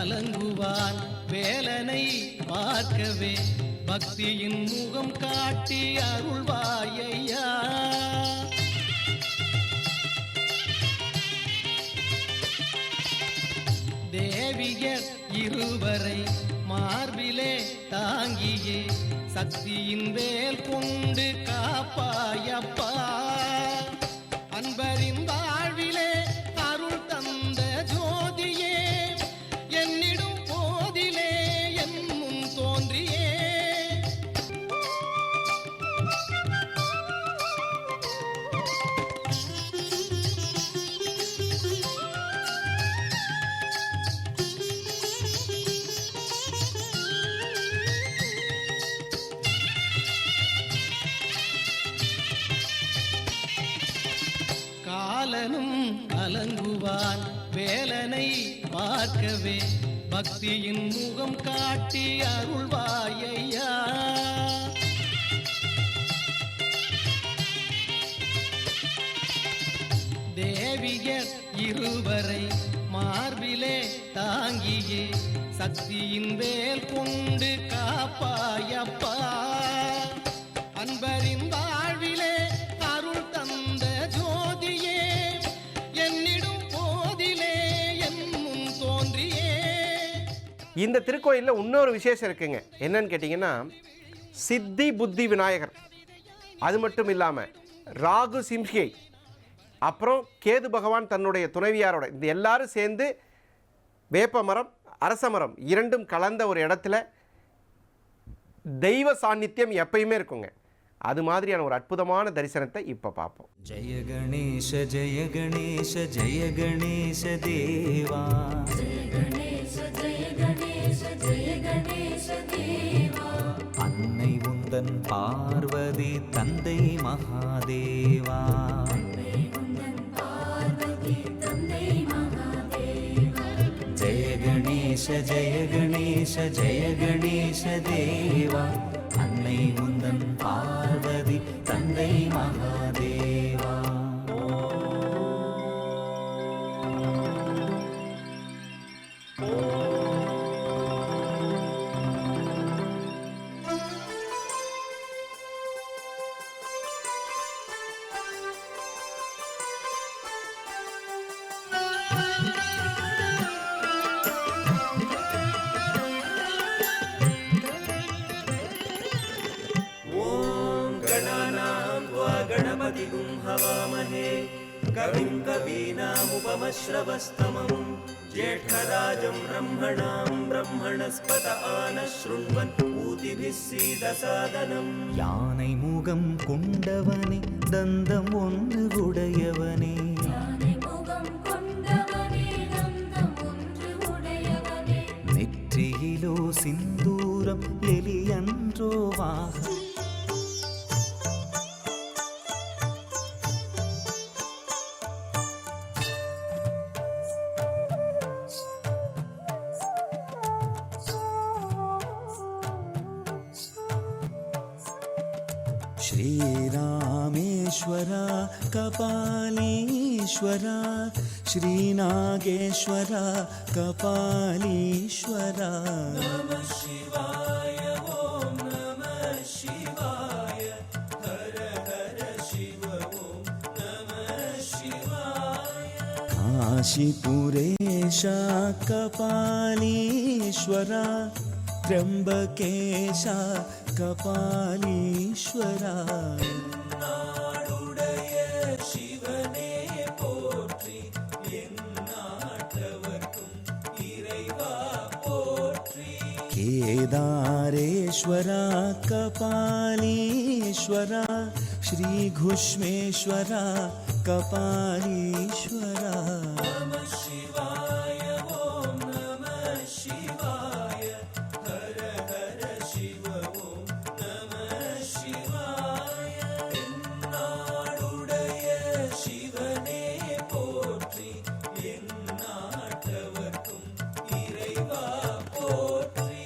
கலங்குவான் வேலனை பார்க்கவே பக்தியின் முகம் காட்டி அருள்வாயையா. தேவியர் இருவரை மார்பிலே தாங்கியே சக்தியின் வேல் கொண்டு காப்பாயப்பா. அன்பரின் வாழ்விலே அருள் தந்த ஜோதியே என்னிடும் போதிலே என் முன் தோன்றியே. காலனும் கலங்குவான் வேலனை பார்க்கவே பக்தியின் முகம் காட்டி அருள்வாயையா. தேவியர் இருவரை மார்பிலே தாங்கியே சக்தியின் வேல் கொண்டு காப்பாயப்பா. அன்பரின் வாழ்விலே அருள் தந்த ஜோதியே என்னிடும் போதிலே என் முன் தோன்றியே. இந்த திருக்கோயிலில் இன்னொரு விசேஷம் இருக்குங்க. என்னன்னு கேட்டிங்கன்னா, சித்தி புத்தி விநாயகர், அது மட்டும் இல்லாமல் ராகு சிம்ஹியை, அப்புறம் கேது பகவான் தன்னுடைய துணைவியாரோட, இந்த எல்லாரும் சேர்ந்து வேப்ப மரம் அரச மரம் இரண்டும் கலந்த ஒரு இடத்துல தெய்வ சாநித்தியம் எப்பயுமே இருக்குங்க. அது மாதிரியான ஒரு அற்புதமான தரிசனத்தை இப்போ பார்ப்போம். ஜெய கணேஷ ஜெய கணேஷ ஜெய கணேஷ தேவா, அன்னை உந்தன் பார்வதி தந்தை மகாதேவா, ஜெய கணேஷ ஜெய கணேஷ ஜெய கணேஷ தேவா, அன்னை உந்தன் பார்வதி தந்தை மகாதேவா. गणपतिगुं हवामहे कविं कवीनामुपमश्रवस्तमं ज्येष्ठराजं ब्रह्मणां ब्रह्मणस्पत आनशृण्वन् ऊतिभिः सीदसादनम्. யானை முகம் கொண்டவனே தந்தம் ஒன்று உடையவனே, நெற்றியிலோ சிந்தூரம் எலியன்றோ வாகம், श्रीरामेश्वरा कपालीश्वरा श्रीनागेश्वरा कपालीश्वरा. नमः शिवाय ओम नमः शिवाय हर हर शिव ओम नमः शिवाय. काशीपुरेशा कपालीश्वरा त्र्यंबकेशा कपालीश्वरा. नाडुடைய சிவனே போற்றி, எந்நாட்டவர்க்கும் இறைவா போற்றி. கேதாரேஸ்வரா கபாலீஸ்வரா ஸ்ரீகுஷ்மேஸ்வரா கபாலீஸ்வரா. நமः சிவாய ஓம் நமः சிவாய ஹர ஹர சிவ ஓம் நமः சிவாய. எந்நாடுடைய சிவனே போற்றி, எந்நாட்டவர்க்கும் இறைவா போற்றி.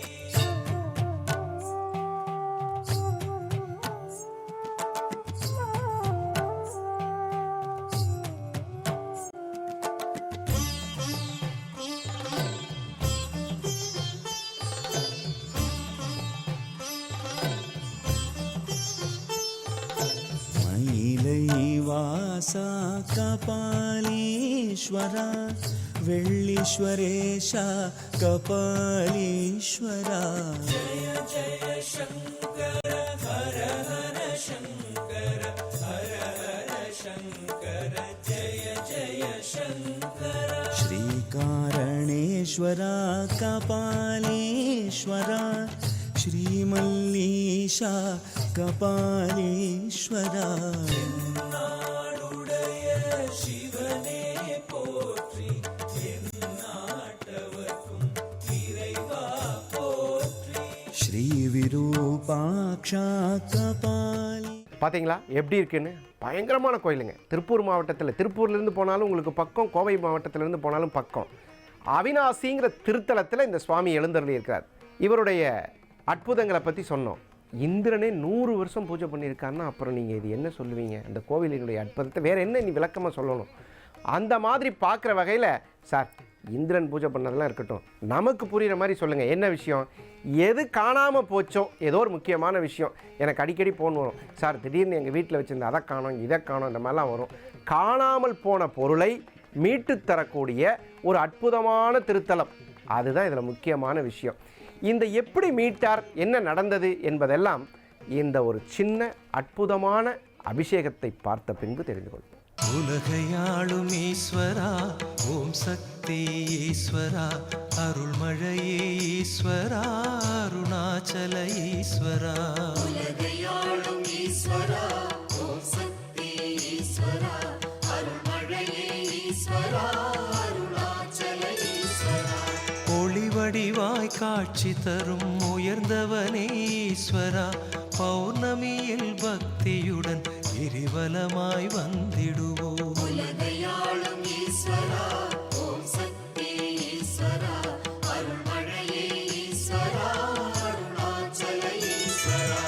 वासा कपालीश्वरा वेल्लीश्वरेशा कपालीश्वरा जय जय शङ्कर हर हर शङ्कर हर हर शङ्कर जय जय शङ्कर श्रीकारणेश्वरा कपालीश्वरा श्रीमल्लीशा कपालीश्वरा नाडुडय शिवने पोट्रि नाटवर्कुम इरैवा पोट्रि श्री विरूपाक्षा कपाली. பார்த்தீங்களா எப்படி இருக்குன்னு? பயங்கரமான கோயிலுங்க. திருப்பூர் மாவட்டத்தில், திருப்பூர்லேருந்து போனாலும் உங்களுக்கு பக்கம், கோவை மாவட்டத்திலேருந்து போனாலும் பக்கம். அவினாசிங்கிற திருத்தலத்தில் இந்த சுவாமி எழுந்தருளி இருக்கிறார். இவருடைய அற்புதங்களை பற்றி சொன்னோம். இந்திரனே 100 வருஷம் பூஜை பண்ணியிருக்காருன்னா அப்புறம் நீங்கள் இது என்ன சொல்லுவீங்க? அந்த கோவிலினுடைய அற்புதத்தை வேறு என்ன நீ விளக்கமாக சொல்லணும்? அந்த மாதிரி பார்க்குற வகையில் சார் இந்திரன் பூஜை பண்ணதெல்லாம் இருக்கட்டும், நமக்கு புரிகிற மாதிரி சொல்லுங்கள். என்ன விஷயம்? எது காணாமல் போச்சோ, ஏதோ ஒரு முக்கியமான விஷயம் எனக்கு அடிக்கடி ஃபோன் வரும். சார் திடீர்னு எங்கள் வீட்டில் வச்சுருந்த அதை காணோம், இதை காணோம், இந்த மாதிரிலாம் வரும். காணாமல் போன பொருளை மீட்டு தரக்கூடிய ஒரு அற்புதமான திருத்தலம், அதுதான் இதில் முக்கியமான விஷயம். இந்த எப்படி மீட்டார், என்ன நடந்தது என்பதெல்லாம் இந்த ஒரு சின்ன அற்புதமான அபிஷேகத்தை பார்த்த பின்பு தெரிந்து கொள்வோம். உலகையாளும் ஈஸ்வரா ஓம் சக்தி ஈஸ்வரா அருள்மழையே ஈஸ்வரா அருணாச்சல ஈஸ்வரா உலகையாளும் ஈஸ்வரா ஓம் சக்தி ஈஸ்வரா அருள்மழையே ஈஸ்வரா அருணாச்சல ஈஸ்வரா ஒளிவடிவாய் காட்சி தரும் உயர்ந்தவனே ஈஸ்வரா பௌர்ணமியில் பக்தியுடன் கிரிவலமாய் வந்திடுவோம் உலகையாளும் ஈஸ்வரா ஓம் சக்தி ஈஸ்வரா அருள்மழையே ஈஸ்வரா அருணாச்சல ஈஸ்வரா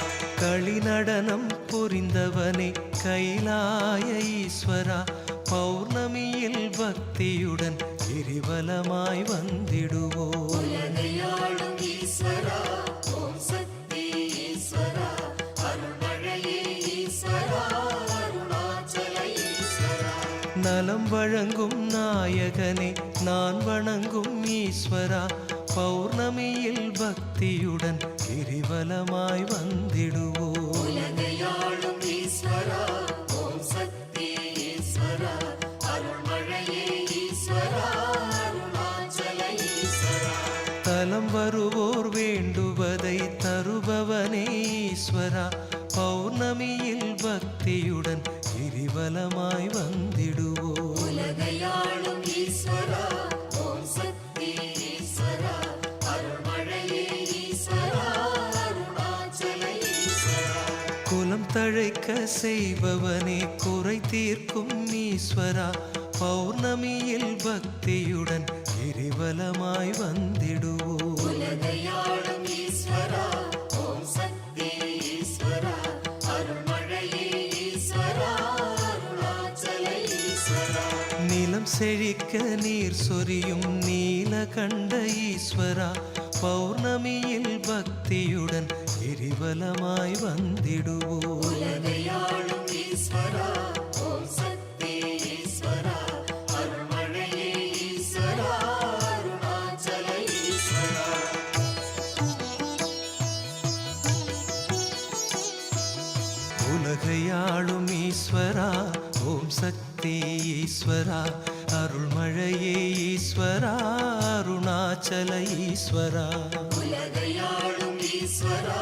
களி நடனம் புரிந்தவனே கைலாய ஈஸ்வரா பௌர்ணமியில் பக்தியுடன் கிரிவலமாய் வந்திடுவோம் உலகையாளும் ஈஸ்வரா ஓம் சக்தி ஈஸ்வரா அருள்மழையே ஈஸ்வரா அருணாச்சல ஈஸ்வரா நலம் வழங்கும் நாயகனே நான் வணங்கும் ஈஸ்வரா பௌர்ணமியில் பக்தியுடன் கிரிவலமாய் வந்திடுவோம் உலகையாளும் ஈஸ்வரா ஓம் சக்தி ஈஸ்வரா அருள்மழையே ஈஸ்வரா அருணாச்சல ஈஸ்வரா தலம் வருவோர் வேண்டுவதை தருபவனே ஈஸ்வரா பௌர்ணமியில் பக்தியுடன் கிரிவலமாய் வந்திடுவோம் உலகையாளும் ஈஸ்வரா ஓம் சக்தி ஈஸ்வரா அருள்மழையே ஈஸ்வரா அருணாச்சல ஈஸ்வரா குலம் தழைக்க செய்பவனே குறை தீர்க்கும் ஈஸ்வரா பௌர்ணமியில் பக்தியுடன் கிரிவலமாய் வந்திடுவோம் உலகையாளும் ஈஸ்வரா ஓம் சக்தி ஈஸ்வரா அருள்மழையே ஈஸ்வரா அருணாச்சல ஈஸ்வரா நிலம் செழிக்க நீர் சொரியும் நீலகண்ட ஈஸ்வரா பௌர்ணமியில் பக்தியுடன் கிரிவலமாய் வந்திடுவோம் உலகையாளும் ஈஸ்வரா ஓம் சக்தி ஈஸ்வரா அருள்மழையே ஈஸ்வரா அருணாச்சல ஈஸ்வரா உலகையாளும் ஈஸ்வரா ஓம் சக்தி ஈஸ்வரா அருள்மழையே ஈஸ்வரா அருணாச்சல ஈஸ்வரா உலகையாளும் ஈஸ்வரா